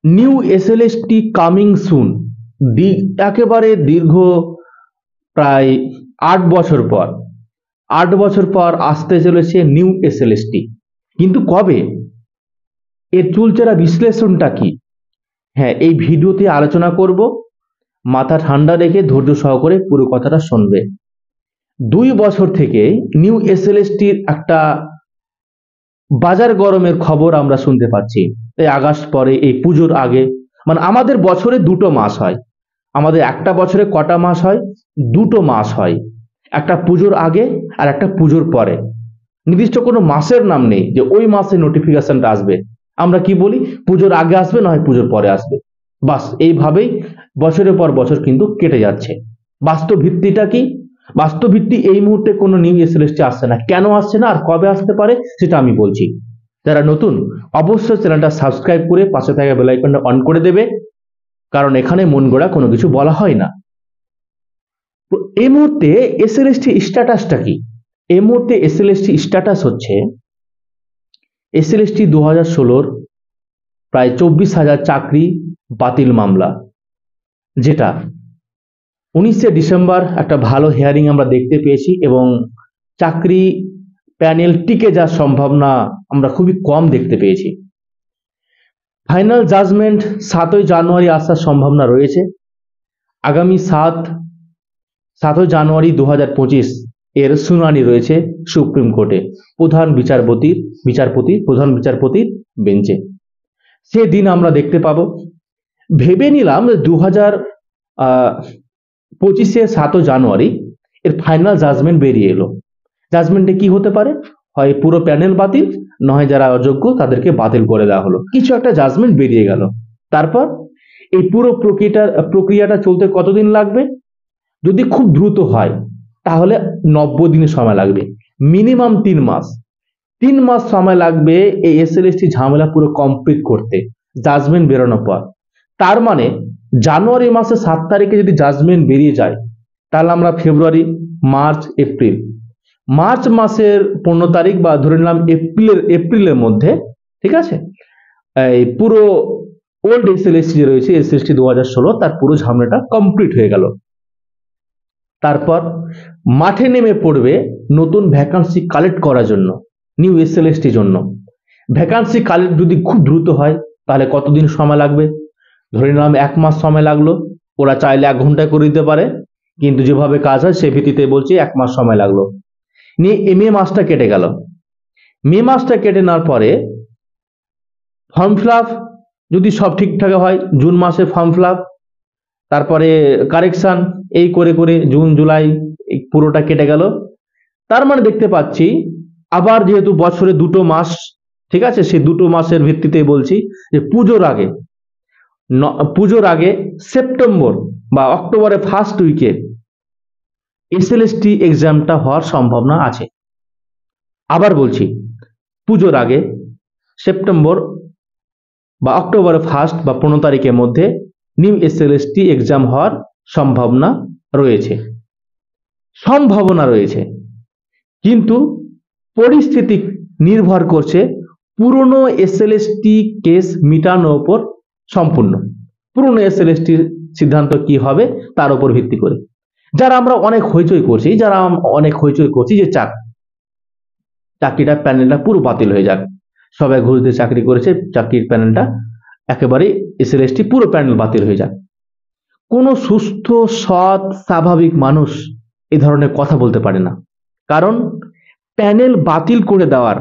New SLST coming soon. একেবারে দীর্ঘ প্রায় 8 বছর পর 8 বছর পর আসতে চলেছে নিউ এসএলএসটি, কিন্তু কবে? এর চুলচেরা বিশ্লেষণটা কি? হ্যাঁ, এই ভিডিওতে আলোচনা করব। মাথা ঠান্ডা রেখে ধৈর্য সহকারে পুরো কথাটা শুনবে। 2 বছর থেকে নিউ এসএলএসটির একটা বাজার গরমের খবর আমরা শুনতে পাচ্ছি। এই আগস্ট পরে, এই পুজোর আগে, মানে আমাদের বছরে 2টো মাস হয়। আমাদের একটা বছরে কটা মাস হয়? 2টো মাস হয়। একটা পুজোর আগে আর একটা পুজোর পরে। নির্দিষ্ট কোনো মাসের নাম নেই যে ওই মাসে নোটিফিকেশনটা আসবে। আমরা কি বলি, পুজোর আগে আসবে, নয় পুজোর পরে আসবে। বাস এইভাবেই বছরের পর বছর কিন্তু কেটে যাচ্ছে। বাস্তব ভিত্তিটা কি? বাস্তব ভিত্তি এই মুহূর্তে কোনো নিউ এসএলএসটি আসছে না। কেন আসছে না আর কবে আসতে পারে সেটা আমি বলছি। যারা নতুন অবশ্যই চ্যানেলটা সাবস্ক্রাইব করে পাশে থাকা বেল আইকনটা অন করে দেবে, কারণ এখানে মন গড়া কোনো কিছু বলা হয় না। এই মুহূর্তে এসএলএসটি স্ট্যাটাসটা কি? এই মুহূর্তে এসএলএসটি স্ট্যাটাস হচ্ছে, এসএলএসটি 2016 প্রায় 24,000 চাকরি বাতিল মামলা, যেটা 19শে ডিসেম্বর একটা ভালো হিয়ারিং আমরা দেখতে পেয়েছি, এবং চাকরি প্যানেল টিকে যাওয়ার সম্ভাবনা আমরা খুবই কম দেখতে পেয়েছি। ফাইনাল জাজমেন্ট 7ই জানুয়ারি আসার সম্ভাবনা রয়েছে। আগামী 7ই জানুয়ারি 2025 এর শুনানি রয়েছে সুপ্রিম কোর্টে প্রধান বিচারপতির বেঞ্চে। সেদিন আমরা দেখতে পাবো। ভেবে নিলাম 2025-এর 7ই জানুয়ারি এর ফাইনাল জাজমেন্ট বেরিয়ে এলো। জাজমেন্টে কি হতে পারে? হয় পুরো প্যানেল বাতিল, নয় যারা অযোগ্য তাদেরকে বাতিল করে দেওয়া হলো। কিছু একটা জাজমেন্ট বেরিয়ে গেল। তারপর এই পুরো প্রক্রিয়াটা চলতে কতদিন লাগবে? যদি খুব দ্রুত হয় তাহলে 90 দিনের সময় লাগবে, মিনিমাম 3 মাস। 3 মাস সময় লাগবে এই এসএলএসটি ঝামেলা পুরো কমপ্লিট করতে, জাজমেন্ট বেরোনোর পর। তার মানে জানুয়ারি মাসে 7 তারিখে যদি জাজমেন্ট বেরিয়ে যায়, তাহলে আমরা ফেব্রুয়ারি, মার্চ, এপ্রিল, মার্চ মাসের 15 তারিখ বা ধরে নিলাম এপ্রিলের মধ্যে, ঠিক আছে, এই পুরো ওল্ড এসএলএসটি যে রয়েছে এসএলএসটি 2016 তার পুরো ঝামেলাটা কমপ্লিট হয়ে গেল। তারপর মাঠে নেমে পড়বে নতুন ভ্যাকান্সি কালেক্ট করার জন্য, নিউ এসএলএসটির জন্য। ভ্যাকান্সি কালেক্ট যদি খুব দ্রুত হয় তাহলে কতদিন সময় লাগবে? ধরে নিলাম 1 মাস সময় লাগলো। ওরা চাইলে 1 ঘন্টায় করে দিতে পারে, কিন্তু যেভাবে কাজ হয় সে ভিত্তিতে বলছি 1 মাস সময় লাগলো। নিয়ে মে মাসটা কেটে গেল। মে মাসটা কেটে নেওয়ার পরে ফর্ম ফিল আপ যদি সব ঠিকঠাক হয়, জুন মাসে ফর্ম ফিল আপ, তারপরে কারেকশন, এই করে করে জুন জুলাই পুরোটা কেটে গেল। তার মানে দেখতে পাচ্ছি আবার যেহেতু বছরে 2টো মাস, ঠিক আছে, সেই 2টো মাসের ভিত্তিতে বলছি যে পুজোর আগে সেপ্টেম্বর বা অক্টোবরের ফার্স্ট উইকে এসএলএসটি এক্সামটা হওয়ার সম্ভাবনা আছে। আবার বলছি, পুজোর আগে সেপ্টেম্বর বা অক্টোবরের ফার্স্ট বা 15 তারিখের মধ্যে নিউ এসএলএসটি এক্সাম হওয়ার সম্ভাবনা রয়েছে। কিন্তু পরিস্থিতি নির্ভর করছে পুরনো এসএলএসটি কেস মিটানোর উপর সম্পূর্ণ। পুরনো এসএলএসটির সিদ্ধান্ত কি হবে তার উপর ভিত্তি করে। যারা আমরা অনেক হইচই করছি যে চাকরিটা প্যানেলটা পুরো বাতিল হয়ে যাক, সবাই ঘুষ দিয়ে চাকরি করেছে, চাকরির প্যানেলটা একেবারে এসএলএসটি পুরো প্যানেল বাতিল হয়ে যাক। কোনো সুস্থ সৎ স্বাভাবিক মানুষ এই ধরনের কথা বলতে পারে না। কারণ প্যানেল বাতিল করে দেওয়ার,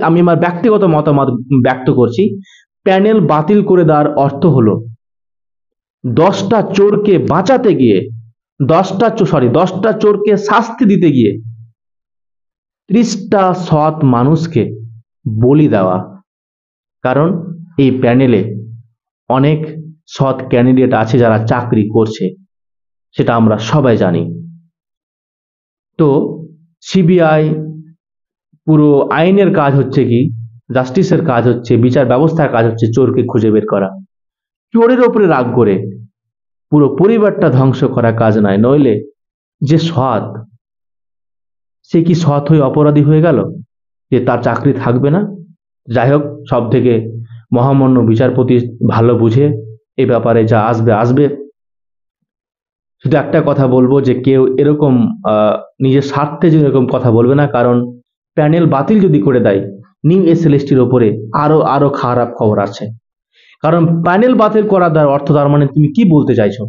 আমি আমার ব্যক্তিগত মতামত ব্যক্ত করছি, প্যানেল বাতিল করে দেওয়ার অর্থ হলো 10টা চোরকে বাঁচাতে গিয়ে, 10টা চোরকে শাস্তি দিতে গিয়ে 30টা সৎ মানুষকে বলি দেওয়া। কারণ এই প্যানেলে অনেক সৎ ক্যান্ডিডেট আছে যারা চাকরি করছে, সেটা আমরা সবাই জানি। তো সিবিআই, পুরো আইনের কাজ হচ্ছে কি, জাস্টিসের কাজ হচ্ছে, বিচার ব্যবস্থার কাজ হচ্ছে চোরকে খুঁজে বের করা। চোরের ওপরে রাগ করে পুরো পরিবারটা ধ্বংস করা কাজ নয়। নইলে যে সৎ, সে কি সৎ হয়ে অপরাধী হয়ে গেল যে তার চাকরি থাকবে না? যাই হোক, সব থেকে মহামান্য বিচারপতি ভালো বুঝে এই ব্যাপারে যা আসবে আসবে। শুধু একটা কথা বলবো যে কেউ এরকম নিজের স্বার্থে যে এরকম কথা বলবে না, কারণ প্যানেল বাতিল যদি করে দেয় নিউ এসএলএসটির ওপরে আরো আরো খারাপ খবর আছে। কারণ প্যানেল বাতিল করা দেওয়ার অর্থ তার মানে তুমি কি বলতে চাইছো?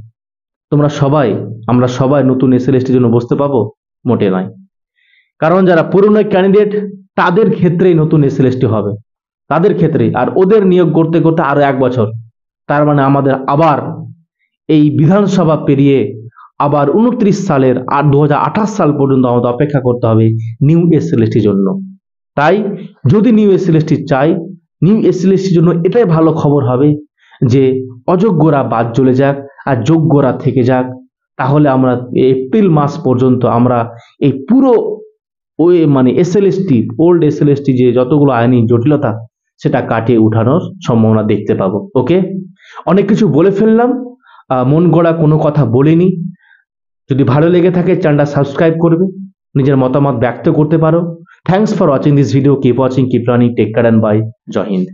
আমরা সবাই নতুন এসএলএসটির জন্য বসতে পাবো? মোটে নয়। কারণ যারা পুরনো ক্যান্ডিডেট তাদের ক্ষেত্রেই নতুন এসএলএসটি হবে, তাদের ক্ষেত্রে, আর ওদের নিয়োগ করতে করতে আরো 1 বছর। তার মানে আমাদের আবার এই বিধানসভা পেরিয়ে আবার 29 সালের আর 2028 সাল পর্যন্ত আমাদের অপেক্ষা করতে হবে নিউ এসএলএসটির জন্য। তাই যদি নিউ এসএলএসটি চাই, নিউ এসএলএসটির জন্য এটাই ভালো খবর হবে যে অযোগ্যরা বাদ চলে যাক আর যোগ্যরা থেকে যাক। তাহলে আমরা এপ্রিল মাস পর্যন্ত আমরা এই পুরো ওই মানে এসএলএসটি, ওল্ড এসএলএসটি যে যতগুলো আইনি জটিলতা সেটা কাটিয়ে উঠানোর সম্ভাবনা দেখতে পাবো। ওকে, অনেক কিছু বলে ফেললাম, মন গড়া কোনো কথা বলিনি। যদি ভালো লেগে থাকে চ্যানেলটা সাবস্ক্রাইব করবে, নিজের মতামত ব্যক্ত করতে পারো। Thanks for watching this video. Keep watching, keep learning, take care and bye. জয় হিন্দ।